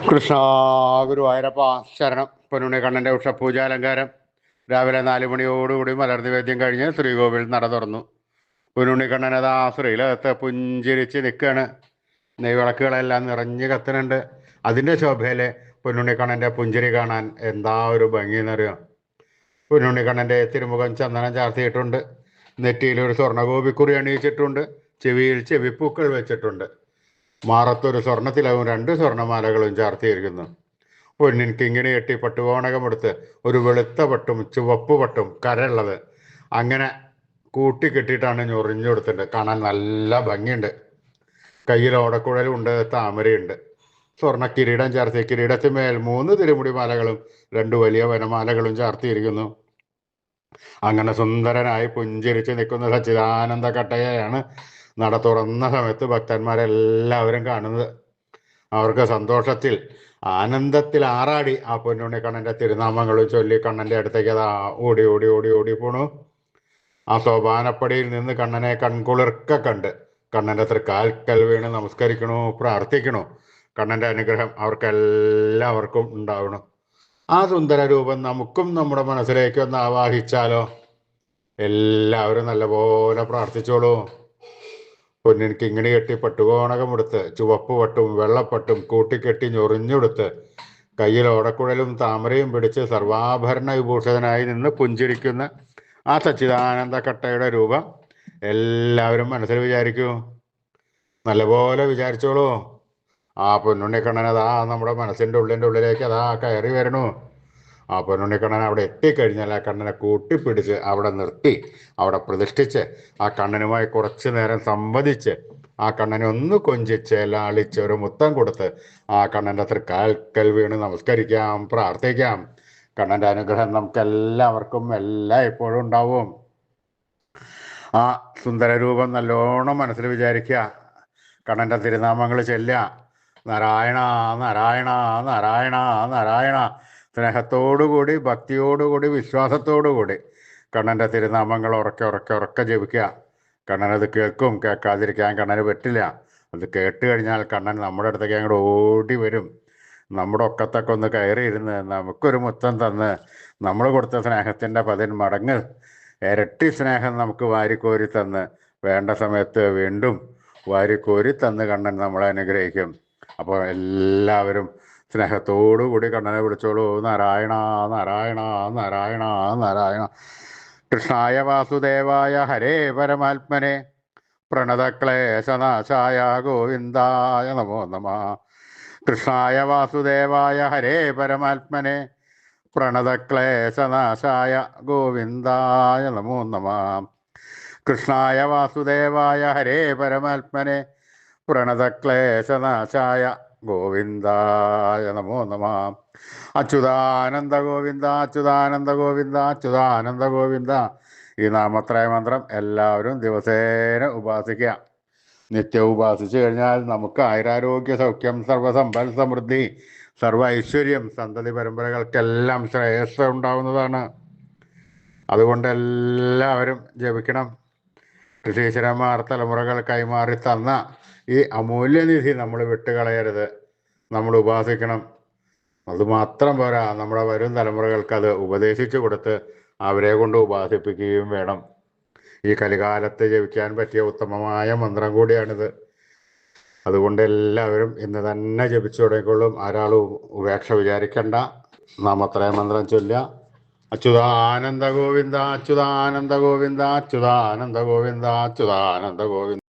കൃഷ്ണ ഗുരുവായൂരപ്പ ശരണം. പൊന്നുണ്ണി കണ്ണൻ്റെ ഉഷപൂജാലങ്കാരം രാവിലെ 4 മണിയോടുകൂടി മലർ നിവേദ്യം കഴിഞ്ഞ് ശ്രീകോവിൽ നട തുറന്നു. പൊന്നുണ്ണി കണ്ണനത് ആ ശ്രീലകത്ത് പുഞ്ചിരിച്ച് നിൽക്കുകയാണ്. നെയ്വിളക്കുകളെല്ലാം നിറഞ്ഞ് കത്തുന്നുണ്ട്. അതിൻ്റെ ശോഭയിലെ പൊന്നുണ്ണി കണ്ണൻ്റെ പുഞ്ചിരി കാണാൻ എന്താ ഒരു ഭംഗിയെന്നറിയാം. പൊന്നുണ്ണി കണ്ണൻ്റെ തിരുമുഖം ചന്ദനം ചാർത്തിയിട്ടുണ്ട്. നെറ്റിയിൽ ഒരു സ്വർണ്ണഗോപിക്കുറി അണിയിച്ചിട്ടുണ്ട്. ചെവിയിൽ ചെവിപ്പൂക്കൾ വെച്ചിട്ടുണ്ട്. മാറത്തൊരു സ്വർണ്ണത്തിലവും 2 സ്വർണ്ണമാലകളും ചാർത്തിയിരിക്കുന്നു. പൊന്നിൻ കിങ്ങിണി കെട്ടി പട്ടുകോണകമെടുത്ത് ഒരു വെളുത്ത പട്ടും ചുവപ്പ് പട്ടും കരയുള്ളത് അങ്ങനെ കൂട്ടിക്കെട്ടിയിട്ടാണ് ഞൊറിഞ്ഞു കൊടുത്തിട്ടുണ്ട്. കാണാൻ നല്ല ഭംഗിയുണ്ട്. കയ്യിൽ ഓടക്കുഴലുണ്ട്, താമരയുണ്ട്. സ്വർണ്ണ കിരീടം ചാർത്തി കിരീടത്തിന്മേൽ 3 തിരുമുടി മാലകളും 2 വലിയ വനമാലകളും ചാർത്തിയിരിക്കുന്നു. അങ്ങനെ സുന്ദരനായി പുഞ്ചിരിച്ച് നിൽക്കുന്ന സച്ചിദാനന്ദ കട്ടയെയാണ് നട തുറന്ന സമയത്ത് ഭക്തന്മാരെല്ലാവരും കാണുന്നത്. അവർക്ക് സന്തോഷത്തിൽ ആനന്ദത്തിൽ ആറാടി ആ പൊന്നുണ്ണി കണ്ണൻ്റെ തിരുനാമങ്ങളും ചൊല്ലി കണ്ണൻ്റെ അടുത്തേക്ക് അതാ ഓടി ഓടി ഓടി ഓടി പോണു. ആ സോപാനപ്പടിയിൽ നിന്ന് കണ്ണനെ കൺകുളിർക്ക കണ്ട് കണ്ണൻ്റെ തൃക്കാൽക്കൽ വീണ് നമസ്കരിക്കണു, പ്രാർത്ഥിക്കണു. കണ്ണൻ്റെ അനുഗ്രഹം അവർക്കെല്ലാവർക്കും ഉണ്ടാവണം. ആ സുന്ദര രൂപം നമുക്കും നമ്മുടെ മനസ്സിലേക്ക് ഒന്ന് ആവാഹിച്ചാലോ? എല്ലാവരും നല്ലപോലെ പ്രാർത്ഥിച്ചോളൂ. പൊന്നിൻ കിങ്ങിണി കെട്ടി പട്ടുകോണകമെടുത്ത് ചുവപ്പ് പട്ടും വെള്ളപ്പട്ടും കൂട്ടിക്കെട്ടി ഞൊറിഞ്ഞെടുത്ത് കയ്യിൽ ഓടക്കുഴലും താമരയും പിടിച്ച് സർവാഭരണ വിഭൂഷിതനായി നിന്ന് പുഞ്ചിരിക്കുന്ന ആ സച്ചിദാനന്ദ കട്ടയുടെ രൂപം എല്ലാവരും മനസ്സിൽ വിചാരിക്കൂ. നല്ലപോലെ വിചാരിച്ചോളൂ. ആ പൊന്നുണ്ണി കണ്ണനതാ നമ്മുടെ മനസ്സിൻ്റെ ഉള്ളിലേക്ക് അതാ കയറി വരണു. ആ പൊന്നുണ്ണി കണ്ണൻ അവിടെ എത്തിക്കഴിഞ്ഞാൽ ആ കണ്ണനെ കൂട്ടിപ്പിടിച്ച് അവിടെ നിർത്തി അവിടെ പ്രതിഷ്ഠിച്ച് ആ കണ്ണനുമായി കുറച്ചു നേരം സംവദിച്ച് ആ കണ്ണനെ ഒന്ന് കൊഞ്ചിച്ച് ലാളിച്ച് ഒരു മുത്തം കൊടുത്ത് ആ കണ്ണൻ്റെ തൃക്കാൽക്കൽ വീണ് നമസ്കരിക്കാം, പ്രാർത്ഥിക്കാം. കണ്ണൻ്റെ അനുഗ്രഹം നമുക്കെല്ലാവർക്കും എപ്പോഴും ഉണ്ടാവും. ആ സുന്ദര രൂപം നല്ലോണം മനസ്സിൽ വിചാരിക്കുക. കണ്ണൻ്റെ തിരുനാമങ്ങൾ ചെല്ലുക. നാരായണ നാരായണ നാരായണ നാരായണ. സ്നേഹത്തോടുകൂടി ഭക്തിയോടുകൂടി വിശ്വാസത്തോടുകൂടി കണ്ണൻ്റെ തിരുനാമങ്ങൾ ഉറക്കെ ജപിക്കുക. കണ്ണനത് കേൾക്കും. കേൾക്കാതിരിക്കാൻ കണ്ണന് പറ്റില്ല. അത് കേട്ട് കഴിഞ്ഞാൽ കണ്ണൻ നമ്മുടെ അടുത്തേക്ക് അങ്ങോട്ട് ഓടി വരും. നമ്മുടെ ഒക്കത്തൊക്കെ ഒന്ന് കയറിയിരുന്ന് നമുക്കൊരു മുത്തം തന്ന് നമ്മൾ കൊടുത്ത സ്നേഹത്തിൻ്റെ 10 മടങ്ങ് ഇരട്ടി സ്നേഹം നമുക്ക് വാരിക്കോരി തന്ന് വേണ്ട സമയത്ത് വീണ്ടും വാരിക്കോരി തന്ന് കണ്ണൻ നമ്മളെ അനുഗ്രഹിക്കും. അപ്പോൾ എല്ലാവരും സ്നേഹത്തോടുകൂടി കണ്ണനെ വിളിച്ചോളൂ. നാരായണ നാരായണ നാരായണ നാരായണ. കൃഷ്ണായ വാസുദേവായ ഹരേ പരമാത്മനെ പ്രണതക്ലേശനാശായ ഗോവിന്ദായ നമോ നമഃ. കൃഷ്ണായ വാസുദേവായ ഹരേ പരമാത്മനെ പ്രണതക്ലേശനാശായ ഗോവിന്ദായ നമോ നമഃ. കൃഷ്ണായ വാസുദേവായ ഹരേ പരമാത്മനെ പ്രണതക്ലേശനാശായ ഗോവിന്ദായ നമോ നമഃ. അച്യുതാനന്ദ ഗോവിന്ദ അച്യുതാനന്ദ ഗോവിന്ദ അച്യുതാനന്ദ ഗോവിന്ദ. ഈ നാമത്രയ മന്ത്രം എല്ലാവരും ദിവസേന ഉപാസിക്കുക. നിത്യവും ഉപാസിച്ചു കഴിഞ്ഞാൽ നമുക്ക് ആയുരാരോഗ്യ സൗഖ്യം സർവസമ്പൽ സമൃദ്ധി സർവ ഐശ്വര്യം സന്തതി പരമ്പരകൾക്കെല്ലാം ശ്രേയസ് ഉണ്ടാവുന്നതാണ്. അതുകൊണ്ട് എല്ലാവരും ജപിക്കണം. ഋഷീശ്വരന്മാർ തലമുറകൾ കൈമാറി തന്ന ഈ അമൂല്യനിധി നമ്മൾ വിട്ടുകളയരുത്. നമ്മൾ ഉപാസിക്കണം. അതുമാത്രം പോരാ, നമ്മുടെ വരും തലമുറകൾക്ക് അത് ഉപദേശിച്ചു കൊടുത്ത് അവരെ കൊണ്ട് ഉപാസിപ്പിക്കുകയും വേണം. ഈ കലികാലത്ത് ജപിക്കാൻ പറ്റിയ ഉത്തമമായ മന്ത്രം കൂടിയാണിത്. അതുകൊണ്ട് എല്ലാവരും ഇന്ന് തന്നെ ജപിച്ചു തുടങ്ങിക്കൊള്ളും. ആരാളും ഉപേക്ഷ വിചാരിക്കണ്ട. നാമത്രയ മന്ത്രം ചൊല്ലുക. അച്യുതാനന്ദ ഗോവിന്ദ അച്യുതാനന്ദ ഗോവിന്ദ അച്യുതാനന്ദ ഗോവിന്ദ അച്യുതാനന്ദ ഗോവിന്ദ.